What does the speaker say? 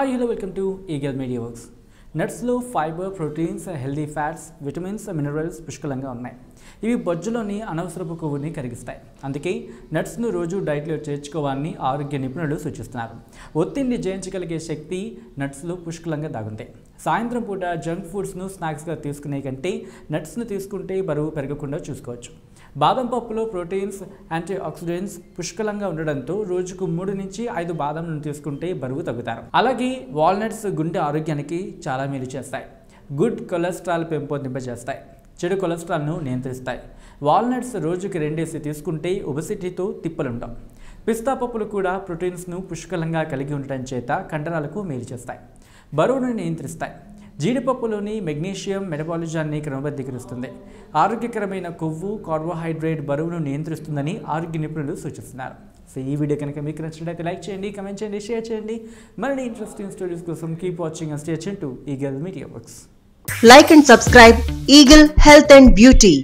Hi, hello, welcome to Eagle Media Works. నట్స్లో fibre, proteins, healthy fats, vitamins, minerals పుష్కలంగా ఉన్నాయి. ఇవి బొజ్జులోని అనవసరపు కొవ్వుని కరిగిస్తాయి. అందుకే నట్స్ను రోజు డైట్లో చేర్చుకోవాలని ఆరోగ్య నిపుణులు సూచిస్తున్నారు. ఒత్తిడిని జయించగలిగే శక్తి నట్స్లో పుష్కలంగా దాగుంది. సాయంత్రం పూట జంక్ ఫుడ్స్ను స్నాక్స్గా తీసుకునే కంటే నట్స్ను తీసుకుంటే బరువు పెరగకుండా చూసుకోవచ్చు. బాదం పప్పులో ప్రోటీన్స్, యాంటీ ఆక్సిడెంట్స్ పుష్కలంగా ఉండడంతో రోజుకు 3 నుంచి 5 బాదంలను తీసుకుంటే బరువు తగ్గుతారు. అలాగే వాల్నట్స్ గుండె ఆరోగ్యానికి చాలా మేలు చేస్తాయి. గుడ్ కొలెస్ట్రాల్ పెంపొందింపజేస్తాయి, చెడు కొలెస్ట్రాల్ను నియంత్రిస్తాయి. వాల్నట్స్ రోజుకి 2 తీసుకుంటే ఒబెసిటీతో తిప్పలుంటాం. పిస్తా పప్పులు కూడా ప్రోటీన్స్ను పుష్కలంగా కలిగి ఉండటం చేత కండరాలకు మేలు చేస్తాయి, బరువును నియంత్రిస్తాయి. జీడిపప్పులోని మెగ్నీషియం మెటబాలిజాన్ని క్రమబద్ధీకరిస్తుంది. ఆరోగ్యకరమైన కొవ్వు, కార్బోహైడ్రేట్ బరువును నియంత్రిస్తుందని ఆరోగ్య నిపుణులు సూచిస్తున్నారు. సో ఈ వీడియో కనుక మీకు నచ్చినట్లయితే లైక్ చేయండి, కమెంట్ చేయండి, షేర్ చేయండి. మరిన్ని ఇంట్రెస్టింగ్ స్టోరీస్ కోసం keep watching and stay tuned to eagle media works. Like and subscribe Eagle Health and Beauty.